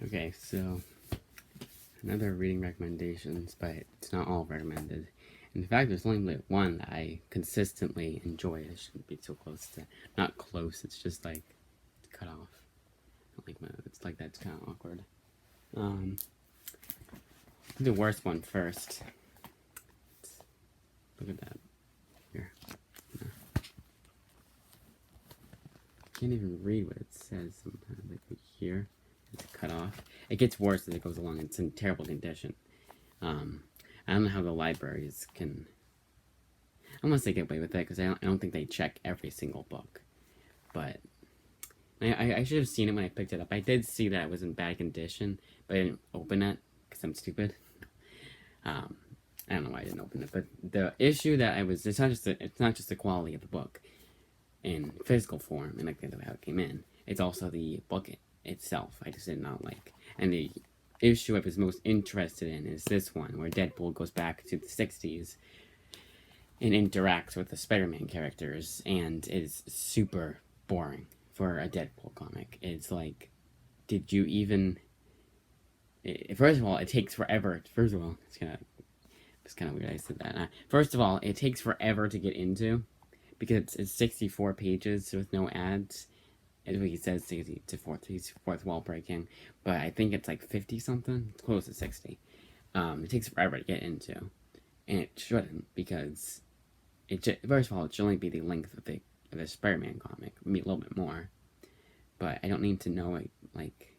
Okay, so another reading recommendations, but it's not all recommended. In fact, there's only one that I consistently enjoy. I shouldn't be so close to, not close. It's just like cut off. It's like that's kind of awkward. The worst one first. Look at that. Here. Can't even read what it says sometimes. Like here, it's cut off. It gets worse as it goes along. It's in terrible condition. I don't know how the libraries can, unless they get away with it, because I don't think they check every single book. But I should have seen it when I picked it up. I did see that it was in bad condition, but I didn't open it because I'm stupid. I don't know why I didn't open it, but the issue that it's not just the quality of the book in physical form and like how it came in. It's also the book itself. I just did not like. And the issue I was most interested in is this one, where Deadpool goes back to the 60s and interacts with the Spider-Man characters, and is super boring for a Deadpool comic. It's like, did you even... First of all, it takes forever. First of all, it's kind of weird I said that. First of all, it takes forever to get into, because it's 64 pages with no ads. He says he's fourth wall breaking, but I think it's like 50 something. It's close to 60. It takes forever to get into, and it shouldn't, because first of all, it should only be the length of the Spider-Man comic, maybe a little bit more. But I don't need to know it, like.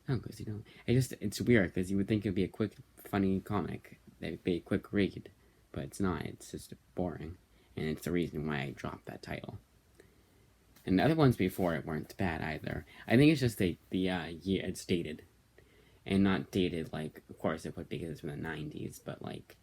No, because you don't. It's weird, because you would think it would be a quick, funny comic. It'd be a quick read, but it's not. It's just boring, and it's the reason why I dropped that title. And the other ones before it weren't bad either. I think it's just the year it's dated, and not dated like, of course it would, because it's from the 90s, but like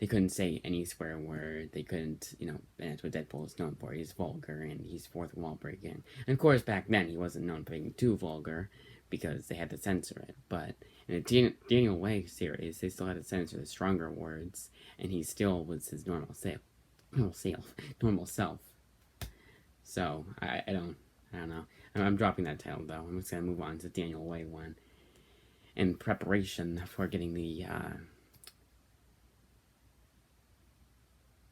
they couldn't say any swear word. They couldn't, and that's what Deadpool is known for. He's vulgar and he's fourth wall breaking. And of course back then he wasn't known for being too vulgar, because they had to censor it. But in the Daniel Way series, they still had to censor the stronger words, and he still was his normal self. So I don't know. I'm dropping that title though. I'm just gonna move on to Daniel Way one, in preparation for getting the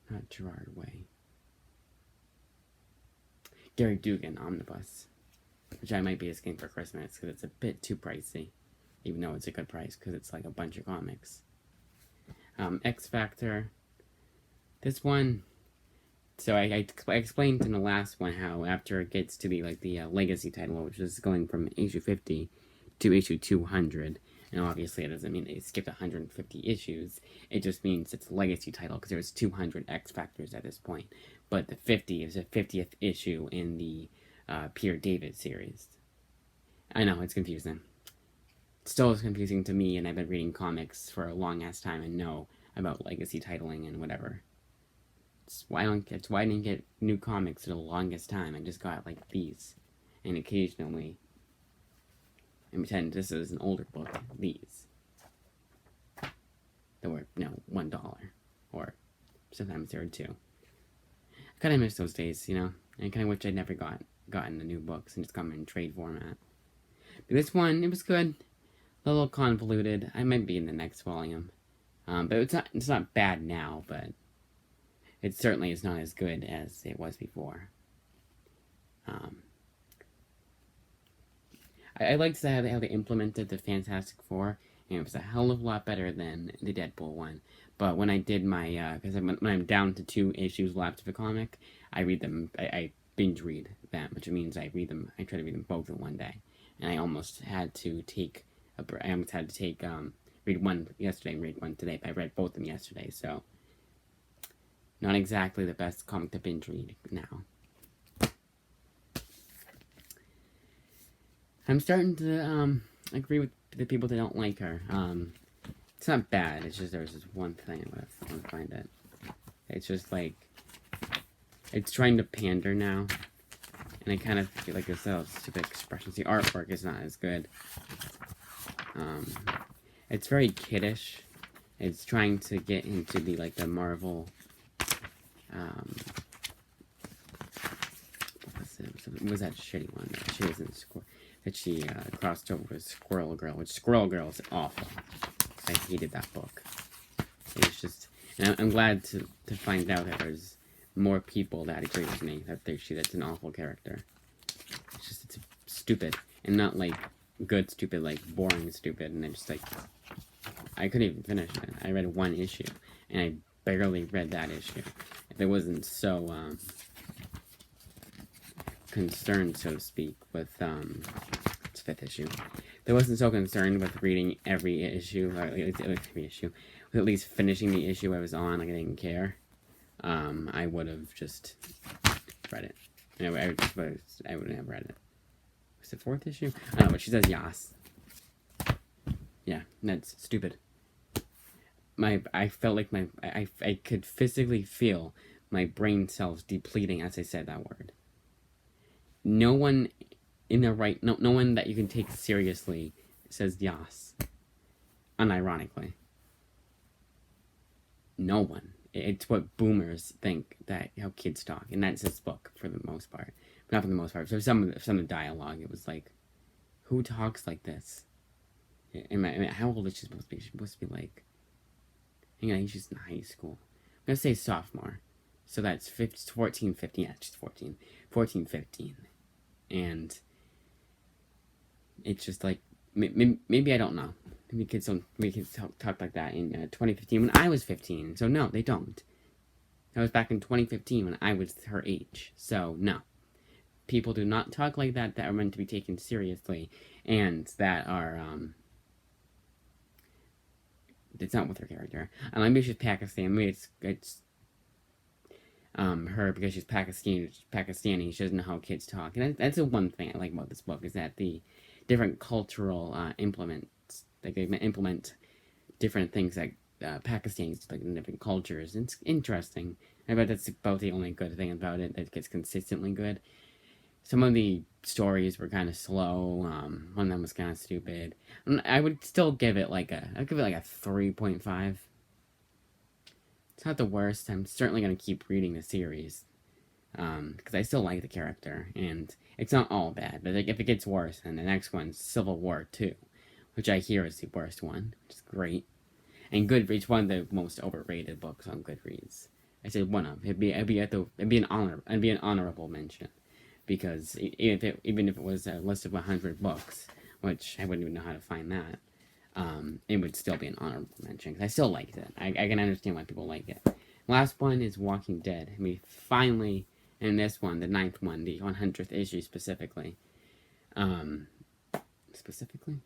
not Gerard Way, Gary Dugan omnibus, which I might be just getting for Christmas because it's a bit too pricey, even though it's a good price because it's like a bunch of comics. X Factor. This one. So I explained in the last one how after it gets to the legacy title, which is going from issue 50 to issue 200, and obviously it doesn't mean they skipped 150 issues. It just means it's a legacy title because there was 200 X Factors at this point. But the 50 is the 50th issue in the Peter David series. I know, it's confusing. It still is confusing to me, and I've been reading comics for a long ass time and know about legacy titling and whatever. It's why I didn't get new comics for the longest time. I just got like these, and occasionally, and pretend this is an older book. These, that were $1, or sometimes they were $2. I kind of miss those days, and I kind of wish I'd never gotten the new books and just got them in trade format. But this one, it was good, a little convoluted. I might be in the next volume, but it's not bad now, but. It certainly is not as good as it was before. I liked how they implemented the Fantastic Four, and it was a hell of a lot better than the Deadpool one. But when I did my, because when I'm down to 2 issues left of a comic, I read them, I binge read them, which means I try to read them both in one day. And I almost had to read one yesterday and read one today, but I read both of them yesterday, so... Not exactly the best comic to binge read now. I'm starting to agree with the people that don't like her. It's not bad. It's just there's this one thing I want to find it. It's just like it's trying to pander now, and I kind of feel like it's stupid expressions. The artwork is not as good. It's very kiddish. It's trying to get into the Marvel. What was that shitty one? She was in score. that she crossed over with Squirrel Girl, which Squirrel Girl is awful. I hated that book. It's just, and I'm glad to find out that there's more people that agree with me, that that's an awful character. It's stupid, and not like good stupid, like boring stupid, and I just like, I couldn't even finish it. I read one issue, and I barely read that issue. If it wasn't so, concerned, so to speak, with, it's 5th issue. If I wasn't so concerned with reading every issue, or every issue, with at least finishing the issue I was on, like I didn't care, I would have just read it. I would have read it. Was it 4th issue? I don't know, but she says yas. Yeah, that's stupid. I felt like I could physically feel my brain cells depleting as I said that word. No one in the right, no one that you can take seriously says yas. Unironically. No one. It's what boomers think that how kids talk, and that's this book for the most part. But not for the most part. So some of the dialogue, it was like, who talks like this? How old is she supposed to be? She's supposed to be like, I think she's in high school. I'm gonna say sophomore. So that's 14, 15. Yeah, she's 14. 14, 15. And it's just like, maybe I don't know. Maybe kids talk like that in 2015 when I was 15. So no, they don't. That was back in 2015 when I was her age. So no. People do not talk like that are meant to be taken seriously, and that are, it's not with her character. Maybe she's Pakistan. Maybe it's her because she's Pakistani. She doesn't know how kids talk, and that's the one thing I like about this book is that the different cultural implements, like they implement different things like Pakistanis like in different cultures. It's interesting. I bet that's about the only good thing about it that gets consistently good. Some of the stories were kind of slow. One of them was kind of stupid. I would still give it like a 3.5. It's not the worst. I'm certainly going to keep reading the series. Because I still like the character. And it's not all bad. But like, if it gets worse, then the next one's Civil War 2. Which I hear is the worst one. Which is great. And Goodreads, one of the most overrated books on Goodreads. I said one of. It'd be an honorable mention. Because even if it was a list of 100 books, which I wouldn't even know how to find that, it would still be an honorable mention. Because I still liked it. I can understand why people like it. Last one is Walking Dead. We finally, in this one, the 9th one, the 100th issue specifically. Specifically?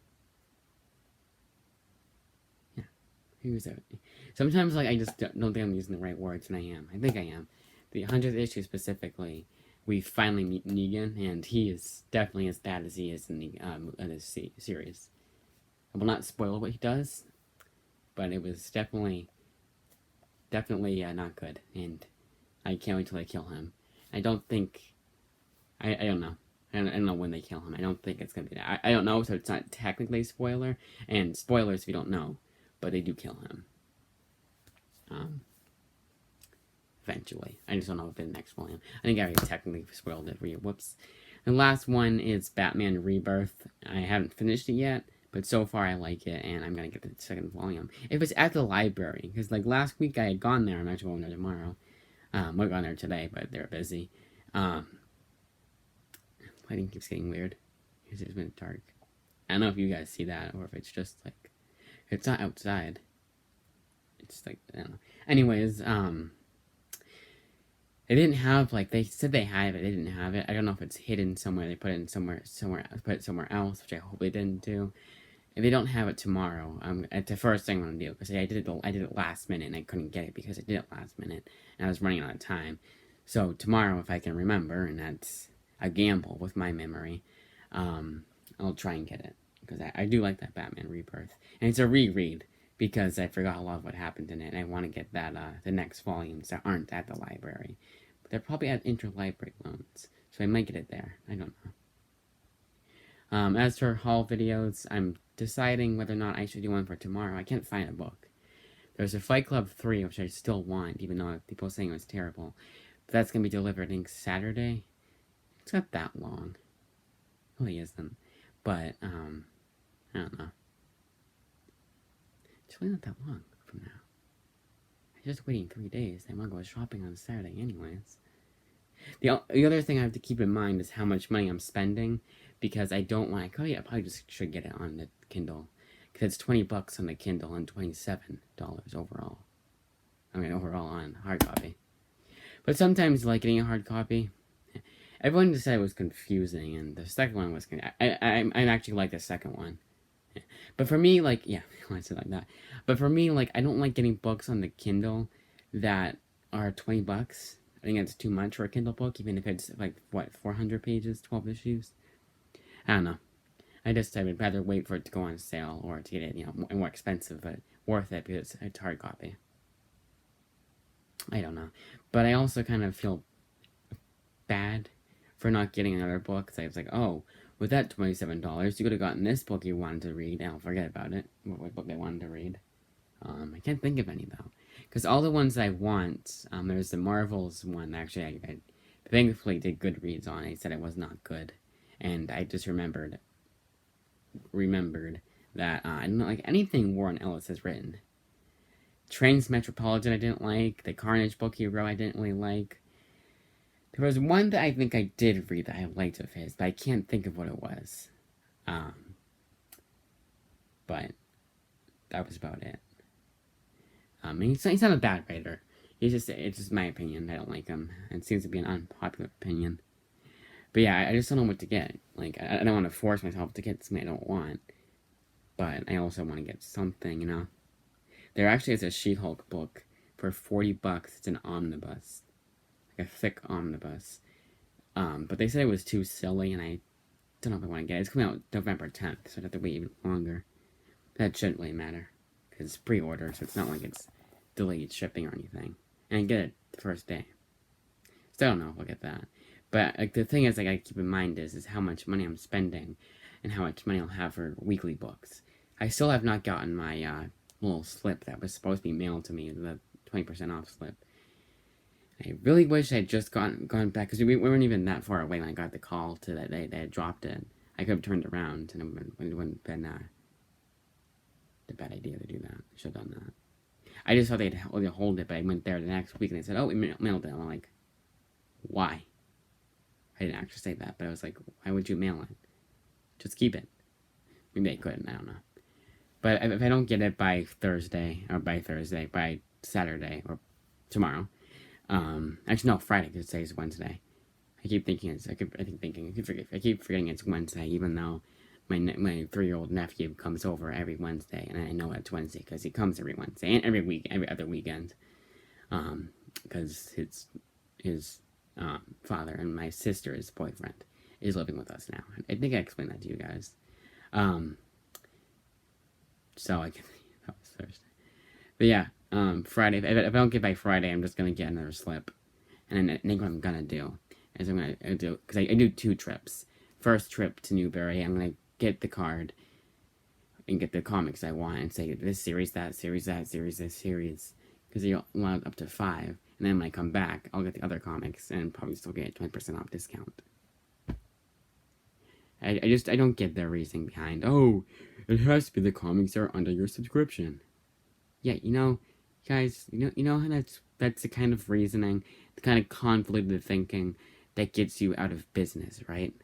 Yeah. Who's that? Sometimes I just don't think I'm using the right words, and I am. I think I am. The 100th issue specifically, we finally meet Negan, and he is definitely as bad as he is in this series. I will not spoil what he does, but it was definitely not good, and I can't wait till they kill him. I don't think, I don't know. I don't know when they kill him. I don't think it's going to be that. I don't know, so it's not technically a spoiler, and spoilers if you don't know, but they do kill him. Eventually. I just don't know if in the next volume. I think I already technically spoiled it for you. Whoops. The last one is Batman Rebirth. I haven't finished it yet, but so far I like it, and I'm going to get the 2nd volume. If it's at the library, because like last week I had gone there. I'm actually going there tomorrow. We're going there today, but they're busy. Lighting keeps getting weird. It's been dark. I don't know if you guys see that, or if it's just like, it's not outside. It's like, I don't know. Anyways, they didn't have, like, they said they had it, they didn't have it. I don't know if it's hidden somewhere. They put it in somewhere else, which I hope they didn't do. If they don't have it tomorrow, it's the first thing I'm gonna do, because I did it last minute, and I couldn't get it because I did it last minute, and I was running out of time. So tomorrow, if I can remember, and that's a gamble with my memory, I'll try and get it, because I do like that Batman Rebirth, and it's a reread, because I forgot a lot of what happened in it, and I want to get that, the next volumes that aren't at the library. But they're probably at interlibrary loans, so I might get it there. I don't know. As for haul videos, I'm deciding whether or not I should do one for tomorrow. I can't find a book. There's a Fight Club 3, which I still want, even though people are saying it was terrible. But that's going to be delivered, I think, Saturday. It's not that long. It really isn't. But I don't know. It's really not that long from now. I'm just waiting 3 days. I want to go shopping on Saturday, anyways. The other thing I have to keep in mind is how much money I'm spending, because I don't want. Oh yeah, I probably just should get it on the Kindle, because it's $20 on the Kindle and $27 overall. I mean, overall on hard copy. But sometimes, like getting a hard copy, everyone just said it was confusing, and the second one was. I actually like the second one. But for me, like, yeah, I want to say like that. But for me, like, I don't like getting books on the Kindle that are $20. I think that's too much for a Kindle book, even if it's like, what, 400 pages, 12 issues? I don't know. I would rather wait for it to go on sale or to get it, more expensive, but worth it because it's hard copy. I don't know. But I also kind of feel bad for not getting another book. So I was like, oh, with that $27, you could have gotten this book you wanted to read. I'll forget about it. What book I wanted to read. I can't think of any though, because all the ones I want, there's the Marvels one. Actually, I thankfully did Goodreads on. He said it was not good, and I just remembered that I don't like anything Warren Ellis has written. Trains Metropolitan I didn't like. The Carnage book he wrote I didn't really like. There was one that I think I did read that I liked of his, but I can't think of what it was. But that was about it. He's not a bad writer. It's just my opinion. I don't like him. It seems to be an unpopular opinion. But yeah, I just don't know what to get. Like, I don't want to force myself to get something I don't want. But I also want to get something, There actually is a She-Hulk book for $40. It's an omnibus. Like a thick omnibus. But they said it was too silly, and I don't know if I want to get it. It's coming out November 10th, so I'd have to wait even longer. That shouldn't really matter. Because it's pre-order, so it's not like it's delayed shipping or anything. And I get it the first day. So I don't know if I'll get that. But like the thing is, I gotta keep in mind is how much money I'm spending and how much money I'll have for weekly books. I still have not gotten my little slip that was supposed to be mailed to me, the 20% off slip. I really wish I had just gone back, because we weren't even that far away when I got the call to that they had dropped it. I could have turned around, and it wouldn't have been a bad idea to do that. I should have done that. I just thought they'd hold it, but I went there the next week and they said, oh, we mailed it. I'm like, why? I didn't actually say that, but I was like, why would you mail it? Just keep it. Maybe they couldn't, I don't know. But if I don't get it by by Saturday, or tomorrow, actually no, Friday, because today's Wednesday. I keep forgetting it's Wednesday, even though my 3-year-old nephew comes over every Wednesday, and I know it's Wednesday because he comes every Wednesday and every other weekend, because his father and my sister's boyfriend is living with us now. I think I explained that to you guys. So that was Thursday. But yeah, Friday. If I don't get by Friday, I'm just gonna get another slip, and then I think what I'm gonna do is I'm gonna do, because I do 2 trips. First trip to Newbury, I'm gonna get the card and get the comics I want and say this series, that series, that series, this series, because you want up to 5. And then when I come back, I'll get the other comics and probably still get 20% off discount. I don't get their reasoning behind, oh, it has to be the comics that are under your subscription. Yeah, guys, that's the kind of reasoning, the kind of convoluted thinking that gets you out of business, right?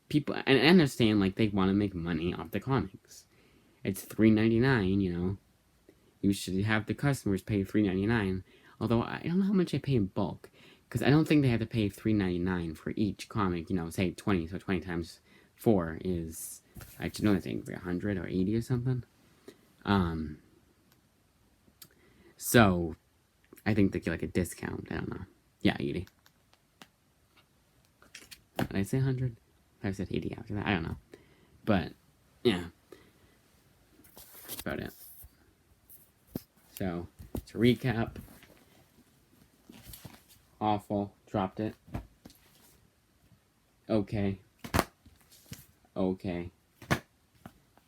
People, and I understand, like, they want to make money off the comics. It's $3.99, You should have the customers pay $3.99. Although I don't know how much I pay in bulk, because I don't think they have to pay $3.99 for each comic. Say 20, so 20 times 4 is, I actually know, I think like 100 or 80 or something. So I think they get like a discount. I don't know. Yeah, 80. Did I say 100? I said 80 after that. I don't know. But yeah, that's about it. So to recap, awful, dropped it. Okay,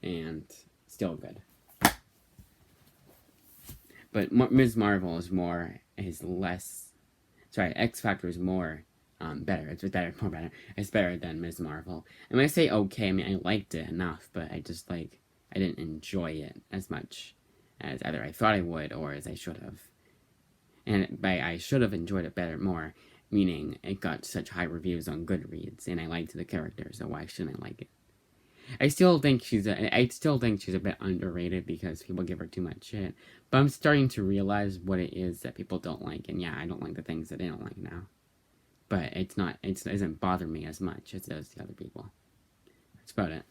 and still good. But Ms. Marvel is less. Sorry, X Factor is more better. It's better, more better. It's better than Ms. Marvel. And when I say okay, I mean I liked it enough, but I just I didn't enjoy it as much as either I thought I would or as I should have. And by I should have enjoyed it better more, meaning it got such high reviews on Goodreads, and I liked the character, so why shouldn't I like it? I still think she's a bit underrated because people give her too much shit. But I'm starting to realize what it is that people don't like, and yeah, I don't like the things that they don't like now. But it doesn't bother me as much as it does the other people. That's about it.